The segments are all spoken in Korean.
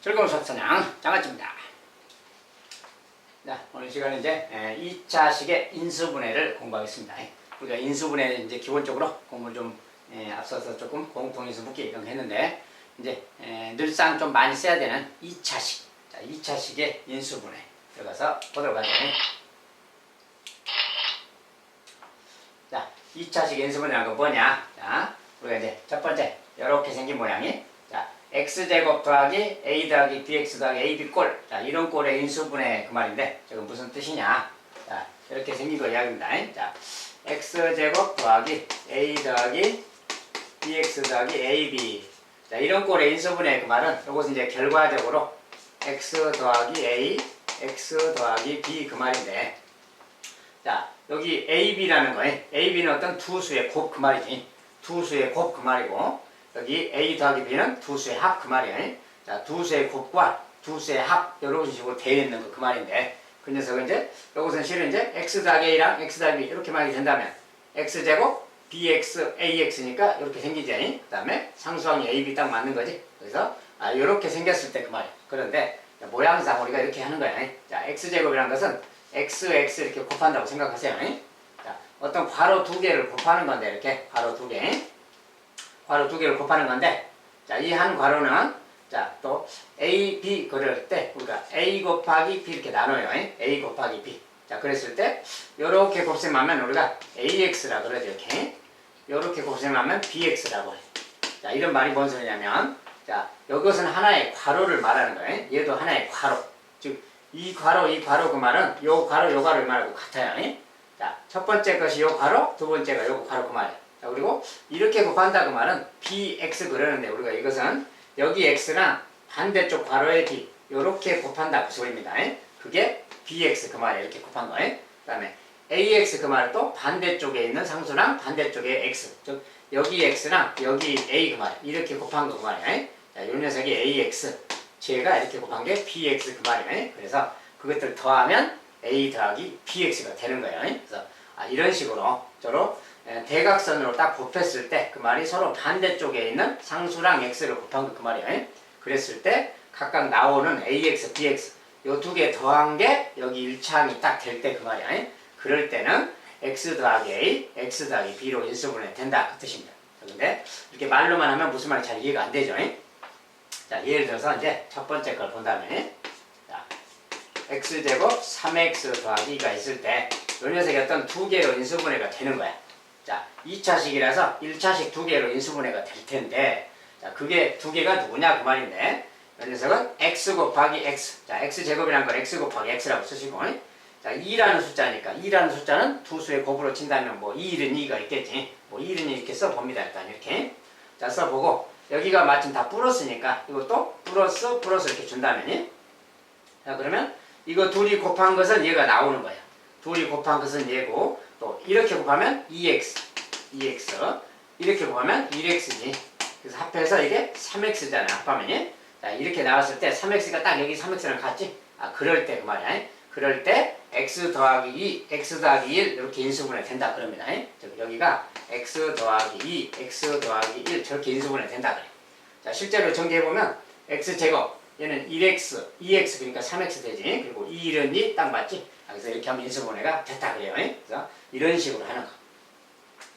즐거운 수학선양 장아찌입니다. 자, 오늘 시간은 이제 2차식의 인수분해를 공부하겠습니다. 우리가 인수분해 이제 기본적으로 공부를 좀 앞서서 조금 공통인수 묶기 이런 거 했는데 이제 늘상 좀 많이 써야 되는 2차식. 자, 2차식의 인수분해 들어가서 보도록 하겠습니다. 자, 2차식 인수분해라는 건 뭐냐? 자, 우리가 이제 첫 번째 이렇게 생긴 모양이 자, x제곱 더하기 a 더하기 bx 더하기 ab 꼴. 자, 이런 꼴의 인수분해 그 말인데 저건 무슨 뜻이냐? 자, 이렇게 생긴 거 이야기입니다. 자, x제곱 더하기 a 더하기 bx 더하기 ab. 자, 이런 꼴의 인수분해 그 말은 이것은 이제 결과적으로 x 더하기 a, x 더하기 b 그 말인데 자, 여기 ab라는 거에 ab는 어떤 두 수의 곱 그 말이지. 두 수의 곱 그 말이고 여기 a 더하기 b는 두 수의 합 그 말이에요. 자, 두 수의 곱과 두 수의 합 이런 식으로 되어 있는 거 그 말인데 그 녀석은 이제 이것은 실은 이제 x 더하기 a랑 x 더하기 b 이렇게 말이 된다면 x제곱 bx ax니까 이렇게 생기지. 그 다음에 상수항이 ab 딱 맞는 거지. 그래서 이렇게 생겼을 때 그 말이야. 그런데 모양상 우리가 이렇게 하는 거야. 자, x제곱이라는 것은 x 이렇게 곱한다고 생각하세요. 자, 어떤 괄호 두 개를 곱하는 건데 이렇게 괄호 두 개. 괄호 두 개를 곱하는 건데, 자, 이 한 괄호는, 자, 또, A, B 그럴 때, 우리가 A 곱하기 B 이렇게 나눠요. A 곱하기 B. 자, 그랬을 때, 요렇게 곱셈하면 우리가 AX라 그러죠, 이렇게. 요렇게 곱셈하면 BX라고 해. 자, 이런 말이 뭔 소리냐면, 자, 이것은 하나의 괄호를 말하는 거예요. 얘도 하나의 괄호. 즉, 이 괄호 그 말은 요 괄호 말하고 같아요. 자, 첫 번째 것이 요 괄호, 두 번째가 요 괄호 그 말이에요. 자, 그리고 이렇게 곱한다 그 말은 bx 그러는데 우리가 이것은 여기 x랑 반대쪽 괄호의 b 요렇게 곱한다 그 소리입니다. 그게 bx 그 말이에요. 이렇게 곱한 거예요. 그 다음에 ax 그 말은 또 반대쪽에 있는 상수랑 반대쪽에 x 즉 여기 x랑 여기 a 그 말이에요. 이렇게 곱한 거 그 말이에요. 자, 요 녀석이 ax 쟤가 이렇게 곱한 게 bx 그 말이에요. 그래서 그것들 더하면 a 더하기 bx가 되는 거예요. 그래서 이런 식으로 서로 대각선으로 딱 곱했을 때 그 말이 서로 반대쪽에 있는 상수랑 x를 곱한 거 그 말이에요. 그랬을 때 각각 나오는 ax, bx 요 두 개 더한 게 여기 1차항이 딱 될 때 그 말이야. 그럴 때는 x 더하기 a, x 더하기 b로 인수분해 된다 그 뜻입니다. 그런데 이렇게 말로만 하면 무슨 말인지 잘 이해가 안 되죠. 자, 예를 들어서 이제 첫 번째 걸 본다면 자, x제곱 3x 더하기 2가 있을 때 요 녀석이 어떤 두 개로 인수분해가 되는 거야. 자, 2차식이라서 1차식 두 개로 인수분해가 될 텐데 자, 그게 두 개가 누구냐 그 말인데 이 녀석은 x 곱하기 x 자, x제곱이라는 건 x 곱하기 x라고 쓰시고 자, 2라는 숫자니까 2라는 숫자는 두 수의 곱으로 친다면 뭐 2는 2가 있겠지 뭐 2는 2 이렇게 써봅니다. 일단 이렇게 자, 써보고 여기가 마침 다 플러스니까 이것도 플러스 이렇게 준다면 자, 그러면 이거 둘이 곱한 것은 얘가 나오는 거야. 둘이 곱한 것은 얘고 또 이렇게 곱하면 2x 이렇게 곱하면 1x지. 그래서 합해서 이게 3x잖아. 합하면 자, 이렇게 나왔을 때 3x가 딱 여기 3x랑 같지? 그럴 때 그 말이야. 그럴 때 x 더하기 2, x 더하기 1 이렇게 인수분해 된다 그럽니다. 여기가 x 더하기 2, x 더하기 1 저렇게 인수분해 된다 그래. 자, 실제로 전개해보면 x제곱 얘는 1x, 2x 그러니까 3x 되지. 그리고 2는 2 딱 맞지? 그래서 이렇게 하면 인수분해가 됐다 그래요. 그래서 이런 식으로 하는 거.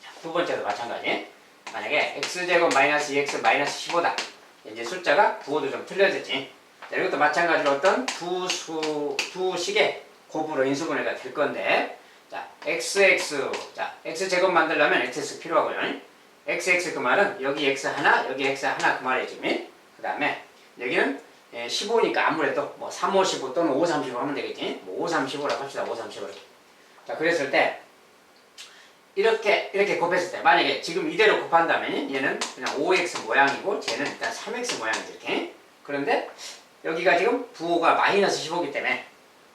자, 두 번째도 마찬가지. 만약에 x제곱 마이너스 2x 마이너스 15다. 이제 숫자가 부호도 좀 틀려졌지. 자, 이것도 마찬가지로 어떤 두 식의 곱으로 인수분해가 될 건데 자, 자, x제곱 만들려면 xx 필요하고요. xx 그 말은 여기 x 하나, 여기 x 하나 그 말이지. 그 다음에 여기는 15니까 아무래도 뭐 3, 5, 15 또는 5, 3, 15 하면 되겠지. 뭐 5, 3, 15라고 합시다. 5, 3, 15. 자, 그랬을 때 이렇게 곱했을 때 만약에 지금 이대로 곱한다면 얘는 그냥 5x 모양이고 쟤는 일단 3x 모양이지 이렇게. 그런데 여기가 지금 부호가 마이너스 15이기 때문에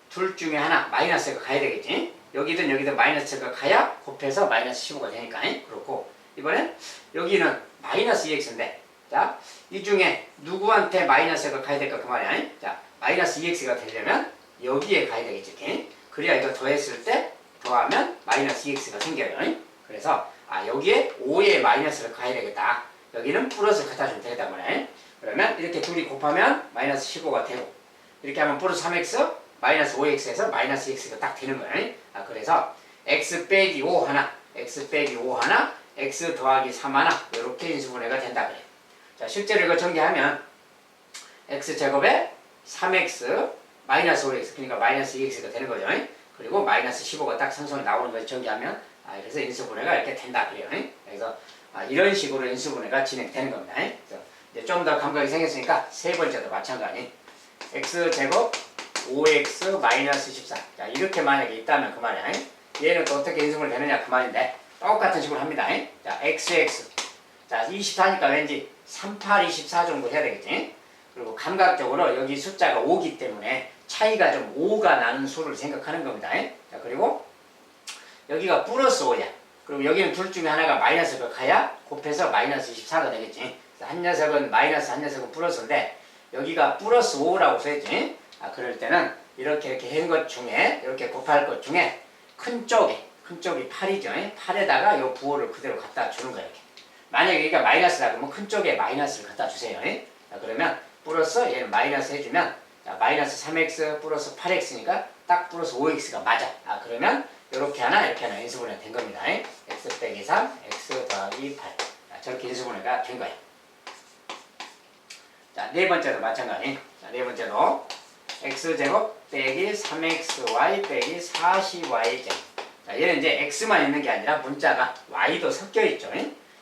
둘 중에 하나 마이너스가 가야 되겠지. 여기든 마이너스가 가야 곱해서 마이너스 15가 되니까. 그렇고 이번엔 여기는 마이너스 2x인데 자, 이 중에 누구한테 마이너스가 가야 될까 그 말이야. 자, 마이너스 2x가 되려면 여기에 가야 되겠지 이렇게. 그래야 이거 더했을 때 더하면 마이너스 2x가 생겨요. 그래서 여기에 5에 마이너스를 가야 되겠다. 여기는 플러스를 갖다 주면 되겠다 말이야. 그러면 이렇게 둘이 곱하면 마이너스 15가 되고 이렇게 하면 플러스 3x 마이너스 5x에서 마이너스 x가 딱 되는 거예요. 그래서 x 빼기 5 하나, x 빼기 5 하나, x 더하기 3 하나 이렇게 인수분해가 된다 그래요. 자, 실제로 이거 전개하면 x제곱에 3x 마이너스 5x 그러니까 마이너스 2x가 되는 거죠. 그리고 마이너스 15가 딱 상성이 나오는 거죠. 전개하면 그래서 인수분해가 이렇게 된다 그래요. 그래서 이런 식으로 인수분해가 진행되는 겁니다. 그래서 이제 좀 더 감각이 생겼으니까 세 번째도 마찬가지. x제곱 5x 마이너스 14. 자, 이렇게 만약에 있다면 그 말이야. 얘는 또 어떻게 인수분해 되느냐 그 말인데 똑같은 식으로 합니다. 자, xx. 자, 24니까 왠지 38, 24 정도 해야 되겠지. 그리고 감각적으로 여기 숫자가 5기 때문에 차이가 좀 5가 나는 수를 생각하는 겁니다. 자, 그리고 여기가 플러스 5야. 그리고 여기는 둘 중에 하나가 마이너스 격하야 곱해서 마이너스 24가 되겠지. 한 녀석은 마이너스, 한 녀석은 플러스인데 여기가 플러스 5라고 써있지. 그럴 때는 이렇게 한 것 중에 이렇게 곱할 것 중에 큰 쪽이 8이죠. 8에다가 이 부호를 그대로 갖다 주는 거예요. 이렇게. 만약에 여기가 마이너스다 그러면 큰 쪽에 마이너스를 갖다 주세요. 자, 그러면 플러스 얘는 마이너스 해주면 마이너스 3x 플러스 8x니까 딱 플러스 5x가 맞아. 그러면 이렇게 하나 이렇게 하나 인수분해 된 겁니다. x 빼기 3 x 더하기 8 저렇게 인수분해가 된 거예요. 자, 네 번째도 마찬가지. 자, 네 번째도 x제곱 빼기 3xy 빼기 40y제곱. 자, 얘는 이제 x만 있는 게 아니라 문자가 y도 섞여 있죠.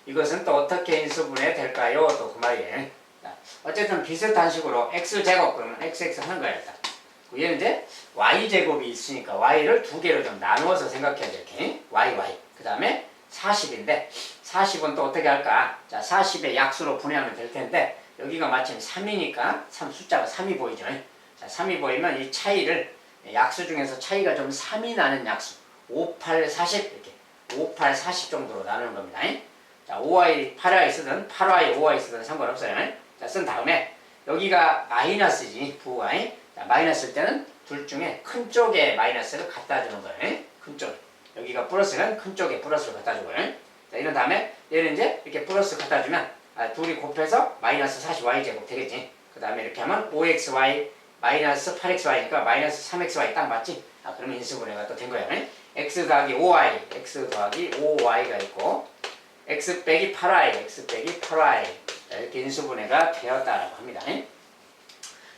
이것은 또 어떻게 인수분해 될까요? 또 그 말이에요. 자, 어쨌든 비슷한 식으로 x제곱 그러면 xx 하는 거야 일단. 얘는 이제 y제곱이 있으니까 y를 두 개로 좀 나누어서 생각해야 돼. 이렇게 y. 그 다음에 40인데 40은 또 어떻게 할까? 자, 40의 약수로 분해하면 될 텐데 여기가 마침 3이니까 숫자가 3이 보이죠. 자, 3이 보이면 이 차이를 약수 중에서 차이가 좀 3이 나는 약수 5, 8, 40 이렇게 5, 8, 40 정도로 나누는 겁니다. 자, 5y, 8y 쓰든 8y, 5y 쓰든 상관없어요. 자, 쓴 다음에 여기가 마이너스지 부호가. 자, 마이너스일 때는 둘 중에 큰 쪽에 마이너스를 갖다 주는 거예요. 큰 쪽. 여기가 플러스는 큰 쪽에 플러스를 갖다 주고요. 자, 이런 다음에 얘는 이제 이렇게 플러스 갖다 주면 둘이 곱해서 마이너스 40y제곱 되겠지. 그 다음에 이렇게 하면 5xy 마이너스 8xy니까 마이너스 3xy 딱 맞지? 그러면 인수분해가 또 된 거예요. x 더하기 5y, x 더하기 5y가 있고 x 빼기 8y, x 빼기 8y 이렇게 인수분해가 되었다라고 합니다.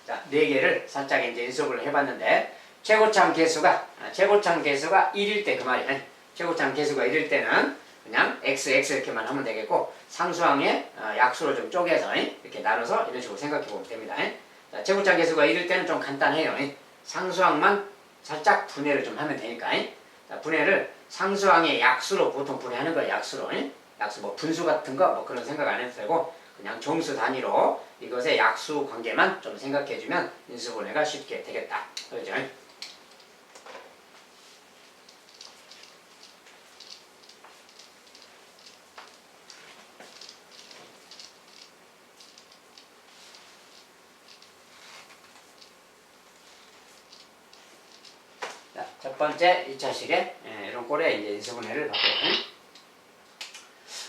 자, 네 개를 살짝 이제 인수분을 해봤는데 최고참 개수가 1일 때 그 말이에요. 최고참 개수가 1일 때는 그냥 x 이렇게만 하면 되겠고 상수항에 약수로 좀 쪼개서 이렇게 나눠서 이런 식으로 생각해 보면 됩니다. 자, 최고참 개수가 1일 때는 좀 간단해요. 상수항만 살짝 분해를 좀 하면 되니까. 자, 분해를 상수항의 약수로 보통 분해하는 거예요. 약수로. 약수 뭐 분수 같은 거 뭐 그런 생각 안 해도 되고 그냥 정수 단위로 이것의 약수 관계만 좀 생각해주면 인수분해가 쉽게 되겠다. 그렇죠? 자, 첫 번째 2차식에 이런 꼴에 이제 인수분해를 받거든요.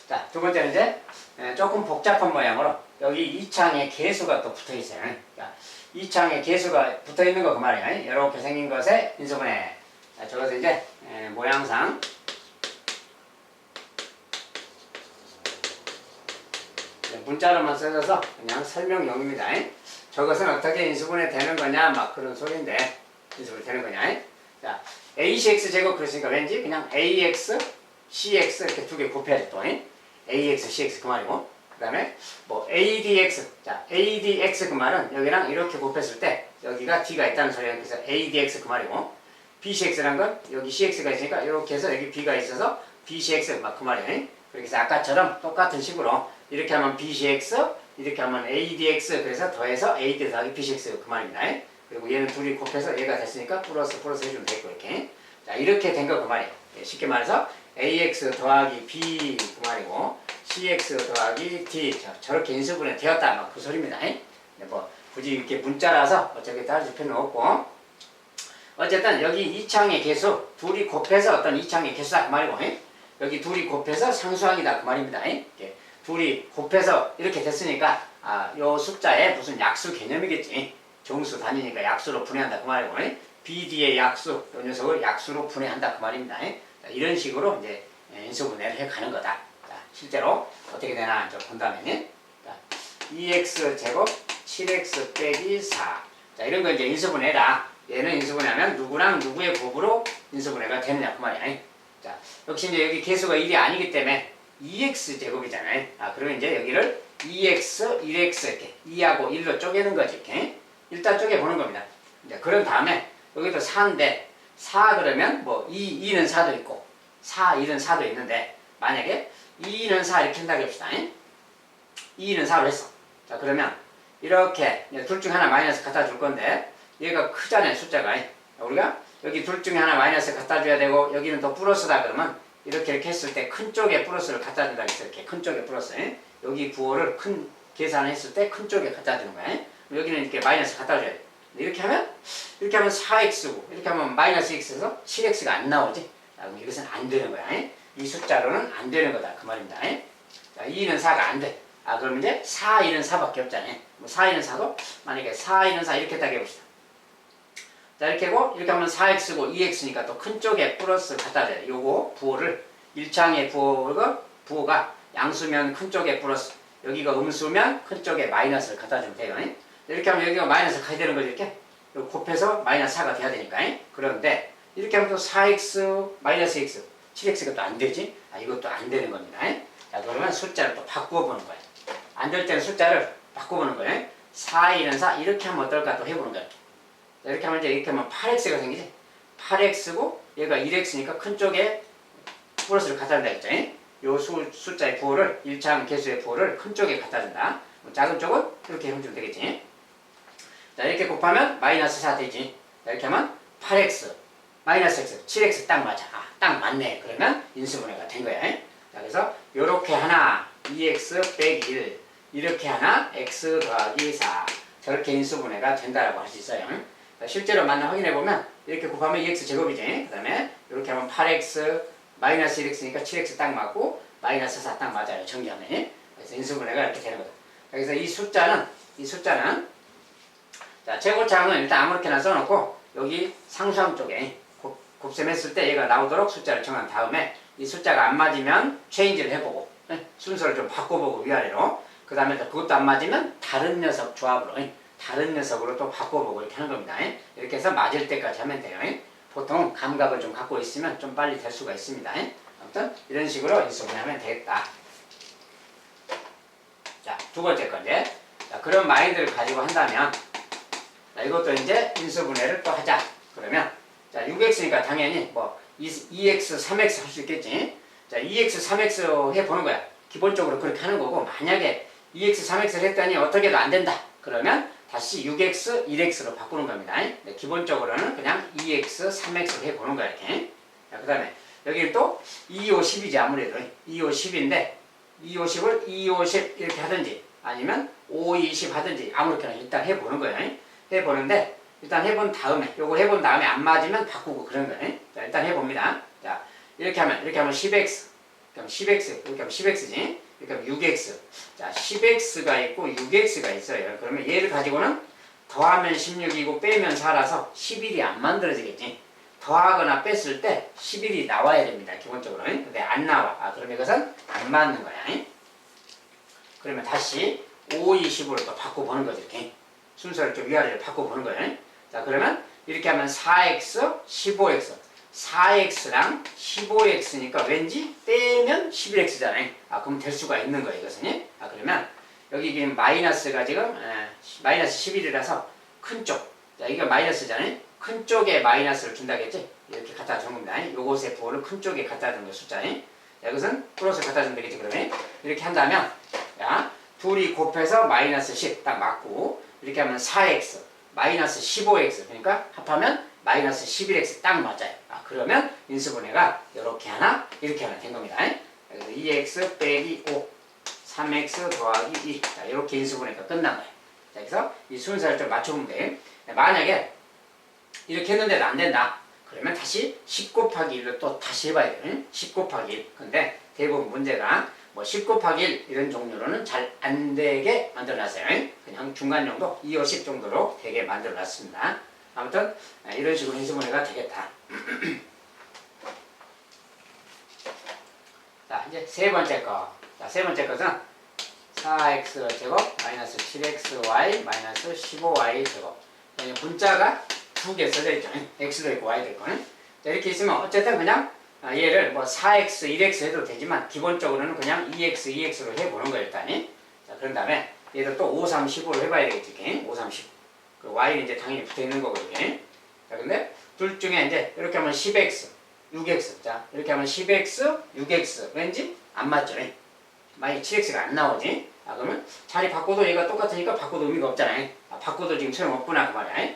자, 두 번째는 이제 조금 복잡한 모양으로 여기 2창에 개수가 또 붙어 있어요. 자, 2창에 개수가 붙어 있는 거 그 말이야. 이렇게 생긴 것에 인수분해. 자, 저것을 이제 모양상 문자로만 써져서 그냥 설명용입니다. 저것은 어떻게 인수분해 되는 거냐 막 그런 소리인데 인수분해 되는 거냐. 자, ACX 제곱 그랬으니까 왠지 그냥 AX, CX 이렇게 두 개 곱해야지 또. AX, CX 그 말이고 그 다음에 뭐 ADX 자 ADX 그 말은 여기랑 이렇게 곱했을 때 여기가 D가 있다는 소리예요. 그래서 ADX 그 말이고 BCX란 건 여기 CX가 있으니까 이렇게 해서 여기 B가 있어서 BCX 막 그 말이에요. 그래서 아까처럼 똑같은 식으로 이렇게 하면 BCX 이렇게 하면 ADX 그래서 더해서 AD 더하기 BCX 그 말입니다. 그리고 얘는 둘이 곱해서 얘가 됐으니까 플러스 해주면 되고 이렇게 자 이렇게 된 거 그 말이에요. 쉽게 말해서 AX 더하기 B 그 말이고 CX 더하기 D 자, 저렇게 인수분해 되었다 막 그 소리입니다. 뭐 굳이 이렇게 문자라서 어차피 따질 필요는 없고 어쨌든 여기 2창의 개수 둘이 곱해서 어떤 2창의 개수다 그 말이고 여기 둘이 곱해서 상수항이다 그 말입니다. 둘이 곱해서 이렇게 됐으니까 요 숫자에 무슨 약수 개념이겠지. 정수 단위니까 약수로 분해한다 그 말이고, BD의 약수, 요 녀석을 약수로 분해한다 그 말입니다. 자, 이런 식으로 이제 인수분해를 해 가는 거다. 자, 실제로 어떻게 되나 좀 본다면, 2x 제곱 7x 빼기 4. 자, 이런 거 이제 인수분해다. 얘는 인수분해하면 누구랑 누구의 곱으로 인수분해가 되느냐 그 말이야. 자, 역시 이제 여기 개수가 1이 아니기 때문에 2x 제곱이잖아요. 그러면 이제 여기를 2x, 1x 이렇게 2하고 1로 쪼개는 거지. 이렇게 일단 쪼개 보는 겁니다. 이제 그런 다음에 여기도 4인데 4 그러면 뭐 2는 4도 있고 4, 1은 4도 있는데 만약에 2는 4 이렇게 한다고 합시다. 2는 4로 했어. 자, 그러면 이렇게 둘 중 하나 마이너스 갖다 줄 건데 얘가 크잖아요, 숫자가. 우리가 여기 둘 중에 하나 마이너스 갖다 줘야 되고 여기는 또 플러스다 그러면 이렇게 했을 때 큰 쪽에 플러스를 갖다 준다 그랬어. 이렇게 큰 쪽에 플러스. 여기 부호를 큰 계산을 했을 때 큰 쪽에 갖다 주는 거야. 여기는 이렇게 마이너스 갖다 줘야 돼. 이렇게 하면 4x고 이렇게 하면 마이너스 x에서 7x가 안 나오지. 그럼 이것은 안 되는 거야. 이 숫자로는 안 되는 거다 그 말입니다. 자, 2는 4가 안 돼. 그럼 이제 4, 1은 4밖에 없잖아요. 뭐 4, 1은 4도 만약에 4, 1은 4 이렇게 딱 해봅시다. 자, 이렇게 하고 이렇게 하면 4x고 2x니까 또 큰 쪽에 플러스 갖다 줘야 돼. 요거 부호를 1창의 부호가 양수면 큰 쪽에 플러스, 여기가 음수면 큰 쪽에 마이너스를 갖다 주면 돼요. 이렇게 하면 여기가 마이너스 가야 되는 거죠. 이렇게 곱해서 마이너스 4가 돼야 되니까. 그런데 이렇게 하면 또 4x 마이너스 x 7x가 또 안 되지. 이것도 안 되는 겁니다. 자, 그러면 숫자를 또 바꾸어 보는 거예요. 안 될 때는 숫자를 바꿔보는 거예요. 4, 1은 4 이렇게 하면 어떨까 또 해보는 거예요. 이렇게 하면 이제 이렇게 하면 8x가 생기지. 8x고 얘가 1x니까 큰 쪽에 플러스를 갖다 준다 했죠. 요 숫자의 부호를 1차항 개수의 부호를 큰 쪽에 갖다 준다. 작은 쪽은 이렇게 해주면 되겠지. 자, 이렇게 곱하면 마이너스 4 되지. 자, 이렇게 하면 8x 마이너스 x 7x 딱 맞아. 딱 맞네. 그러면 인수분해가 된 거야. 자, 그래서 요렇게 하나 2x 빼기 1 이렇게 하나 x 더하기 4 저렇게 인수분해가 된다라고 할 수 있어요. 자, 실제로 만나 확인해보면 이렇게 곱하면 2x 제곱이지. 그 다음에 이렇게 하면 8x 마이너스 1x니까 7x 딱 맞고 마이너스 4 딱 맞아요. 정리하면. 그래서 인수분해가 이렇게 되는 거다. 그래서 이 숫자는 자, 최고차항은 일단 아무렇게나 써놓고 여기 상수항 쪽에 곱셈했을 때 얘가 나오도록 숫자를 정한 다음에 이 숫자가 안 맞으면 체인지를 해보고 순서를 좀 바꿔보고 위아래로 그 다음에 그것도 안 맞으면 다른 녀석 조합으로 다른 녀석으로 또 바꿔보고 이렇게 하는 겁니다. 이렇게 해서 맞을 때까지 하면 돼요. 보통 감각을 좀 갖고 있으면 좀 빨리 될 수가 있습니다. 아무튼 이런 식으로 인수분해하면 되겠다. 자, 두 번째 건데 그런 마인드를 가지고 한다면 자, 이것도 이제 인수분해를 또 하자. 그러면 자, 6x니까 당연히 뭐 2x, 3x 할 수 있겠지. 자, 2x, 3x 해보는 거야. 기본적으로 그렇게 하는 거고 만약에 2x, 3x를 했더니 어떻게도 안 된다. 그러면 다시 6x, 1x로 바꾸는 겁니다. 네, 기본적으로는 그냥 2x, 3x를 해보는 거야. 이렇게. 자, 그 다음에 여기는 또 2, 5, 10이지 아무래도 2, 5, 10인데 2, 5, 10을 2, 5, 10 이렇게 하든지 아니면 5, 20 하든지 아무렇게나 일단 해보는 거예요. 해보는데 일단 해본 다음에 요거 해본 다음에 안 맞으면 바꾸고 그런 거예요. 자, 일단 해봅니다. 자, 이렇게 하면 10x 그럼 10x 이렇게 하면 10x지 이렇게 하면 6x 자 10x가 있고 6x가 있어요. 그러면 얘를 가지고는 더하면 16이고 빼면 4라서 11이 안 만들어지겠지. 더하거나 뺐을 때 11이 나와야 됩니다. 기본적으로. 근데 안 나와. 그럼 이것은 안 맞는 거야. 그러면 다시 5, 20으로 또 바꿔보는 거지. 이렇게 순서를 좀 위아래로 바꿔보는 거예요. 자, 그러면 이렇게 하면 4x, 15x 4x랑 15x니까 왠지 빼면 11x잖아요. 그럼 될 수가 있는 거예요. 이것은. 그러면 여기 지금 마이너스가 지금 마이너스 11이라서 큰 쪽. 자, 이거 마이너스잖아요. 큰 쪽에 마이너스를 준다겠지. 이렇게 갖다 주는 겁니다. 요것의 부호를 큰 쪽에 갖다 주는 거 숫자에. 자, 이것은 플러스 갖다 주면 되겠지. 그러면 이렇게 한다면 자, 둘이 곱해서 마이너스 10 딱 맞고 이렇게 하면 4x 마이너스 15x 그러니까 합하면 마이너스 11x 딱 맞아요. 그러면 인수분해가 이렇게 하나 이렇게 하나 된 겁니다. 그래서 2x 빼기 5 3x 더하기 2 자, 이렇게 인수분해가 끝난 거예요. 자, 그래서 이 순서를 좀 맞춰보면 돼요. 만약에 이렇게 했는데도 안 된다. 그러면 다시 10 곱하기 1로 또 다시 해봐야 돼요. 10 곱하기 1 근데 대부분 문제가 뭐 10 곱하기 1 이런 종류로는 잘 안 되게 만들어놨어요. 그냥 중간 정도 2, 50 정도로 되게 만들어놨습니다. 아무튼 이런 식으로 인수분해가 되겠다. 자, 이제 세 번째 거. 자, 세 번째 것은 4x 제곱 마이너스 7xy 마이너스 15y 제곱. 분자가 두 개 써져 있죠. x도 있고 y도 있고. 자, 이렇게 있으면 어쨌든 그냥 얘를 뭐 4x, 1x 해도 되지만 기본적으로는 그냥 2x, 2x로 해보는 거예요, 일단이. 자, 그런 다음에 얘를 또 5, 3, 15로 해봐야 되겠지, 이렇게. 5, 3, 15. 그 y는 이제 당연히 붙어 있는 거고, 이렇게. 자, 근데 둘 중에 이제 이렇게 하면 10x, 6x. 자, 이렇게 하면 10x, 6x. 왠지 안 맞죠? 만약에 7x가 안 나오지? 그러면 자리 바꿔도 얘가 똑같으니까 바꿔도 의미가 없잖아요. 바꿔도 지금 소용없구나, 그 말이야.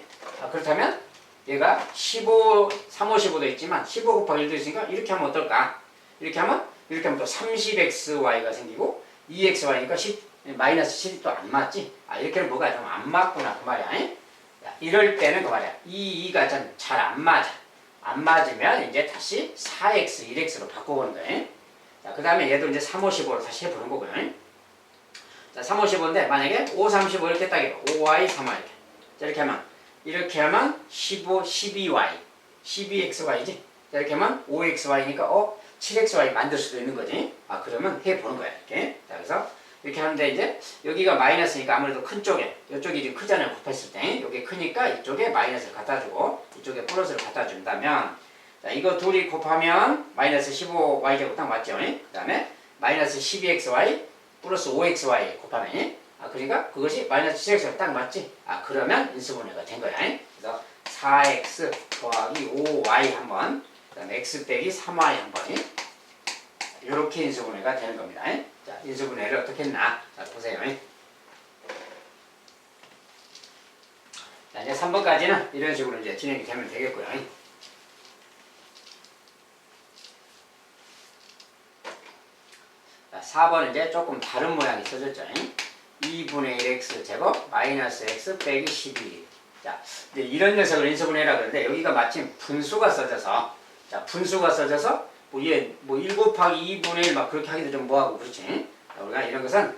그렇다면 얘가 15, 3, 5, 15도 있지만 15 곱하기 1도 있으니까 이렇게 하면 어떨까? 이렇게 하면 또 30xy가 생기고 2xy니까 10, 마이너스 7이 또 안 맞지? 이렇게 하면 뭐가 좀 안 맞구나, 그 말이야. 이럴 때는 그 말이야. 이 2가 잘 안 맞아. 안 맞으면 이제 다시 4x, 1x로 바꿔보는 거예요. 자, 그 다음에 얘도 이제 3, 5, 15로 다시 해보는 거고요. 자, 3, 5, 15인데 만약에 5, 3, 15 이렇게 딱 해봐. 5y, 3y 이렇게. 자, 이렇게 하면 15, 12y, 12xy지? 자, 이렇게 하면 5xy니까 7xy 만들 수도 있는 거지. 그러면 해보는 거야, 이렇게. 자, 그래서 이렇게 하는데 이제 여기가 마이너스니까 아무래도 큰 쪽에, 이쪽이 지금 크잖아요, 곱했을 때. 여기 크니까 이쪽에 마이너스를 갖다 주고 이쪽에 플러스를 갖다 준다면, 자, 이거 둘이 곱하면 마이너스 15y제곱 딱 맞죠? 그 다음에 마이너스 12xy 플러스 5xy 곱하면, 그러니까 그것이 마이너스 7x가 딱 맞지? 그러면 인수분해가 된 거야. 그래서 4x 더하기 5y 한 번, 그 다음에 x 빼기 3y 한 번, 이렇게 인수분해가 되는 겁니다. 자, 인수분해를 어떻게 했나? 자, 보세요. 자, 이제 3번까지는 이런 식으로 이제 진행이 되면 되겠고요. 자, 4번은 이제 조금 다른 모양이 써졌죠. 2분의 1x 제곱 마이너스 x 빼기 12. 자, 이제 이런 녀석을 인수분해라 그러는데 여기가 마침 분수가 써져서, 자, 분수가 써져서 뭐 1 곱하기 2분의 1 막 그렇게 하기도 좀 뭐하고 그렇지. 자, 우리가 이런 것은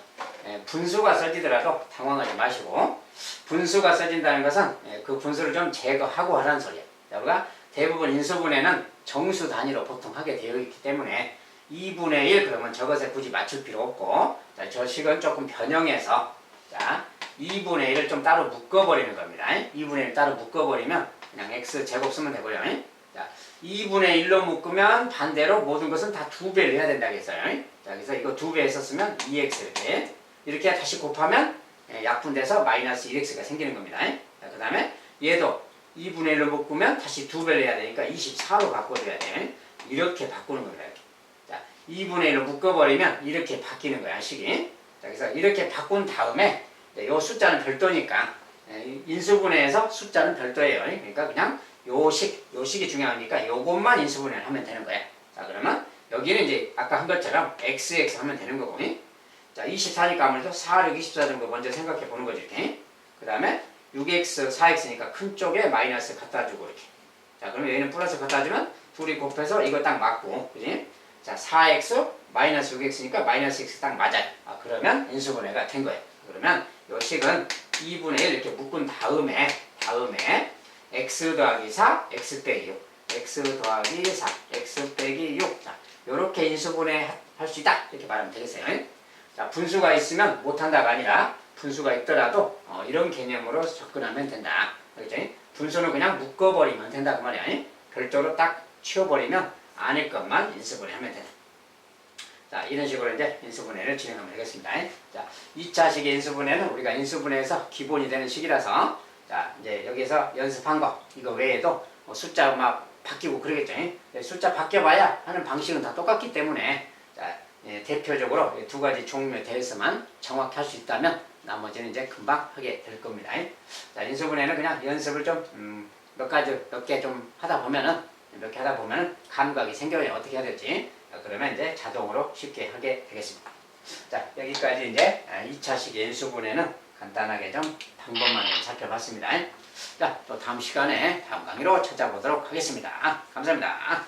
분수가 써지더라도 당황하지 마시고, 분수가 써진다는 것은 그 분수를 좀 제거하고 하라는 소리야. 자, 우리가 대부분 인수분해는 정수 단위로 보통 하게 되어 있기 때문에 2분의 1 그러면 저것에 굳이 맞출 필요 없고, 자, 저 식은 조금 변형해서, 자, 2분의 1을 좀 따로 묶어버리는 겁니다. 2분의 1 따로 묶어버리면 그냥 x 제곱 쓰면 되고요. 자, 2분의 1로 묶으면 반대로 모든 것은 다 2배를 해야 된다고 했어요. 자, 그래서 이거 2배 했었으면 2x 이렇게 다시 곱하면 약분돼서 마이너스 1x가 생기는 겁니다. 자, 그 다음에 얘도 2분의 1로 묶으면 다시 2배를 해야 되니까 24로 바꿔줘야 돼요. 이렇게 바꾸는 겁니다. 이렇게. 자, 2분의 1로 묶어버리면 이렇게 바뀌는 거야, 식이. 자, 그래서 이렇게 바꾼 다음에 이 숫자는 별도니까 인수분해에서 숫자는 별도예요. 그러니까 그냥 요식이 중요하니까 요것만 인수분해를 하면 되는 거야. 자, 그러면 여기는 이제 아까 한 것처럼 xx 하면 되는 거고, 자, 24니까 아무래도 4, 6, 24 정도 먼저 생각해 보는 거지, 이렇게. 그 다음에 6x, 4x니까 큰 쪽에 마이너스 갖다 주고, 이렇게. 자, 그러면 얘는 플러스 갖다 주면 둘이 곱해서 이거 딱 맞고, 그지? 자, 4x 마이너스 6x니까 마이너스 x 딱 맞아요. 그러면 인수분해가 된 거예요. 그러면 요 식은 2분의 1 이렇게 묶은 다음에 x 더하기 4, x 빼기 6, x 더하기 4, x 빼기 6. 자, 요렇게 인수분해 할 수 있다. 이렇게 말하면 되겠어요. 자, 분수가 있으면 못한다가 아니라 분수가 있더라도 이런 개념으로 접근하면 된다. 그렇죠? 분수는 그냥 묶어버리면 된다. 그 말이야. 별도로 딱 치워버리면 아닐 것만 인수분해 하면 된다. 자, 이런 식으로 이제 인수분해를 진행하면 되겠습니다. 자, 2차식의 인수분해는 우리가 인수분해에서 기본이 되는 식이라서, 자, 이제 여기서 연습한 거, 이거 외에도 숫자 막 바뀌고 그러겠죠. 숫자 바뀌어봐야 하는 방식은 다 똑같기 때문에, 자, 대표적으로 두 가지 종류에 대해서만 정확히 할 수 있다면 나머지는 이제 금방 하게 될 겁니다. 자, 인수분해는 그냥 연습을 좀 몇 개 좀 하다 보면은 감각이 생겨요. 어떻게 해야 될지. 그러면 이제 자동으로 쉽게 하게 되겠습니다. 자, 여기까지 이제 2차식 인수분해는 간단하게 좀 방법만 좀 살펴봤습니다. 자, 또 다음 시간에 다음 강의로 찾아보도록 하겠습니다. 감사합니다.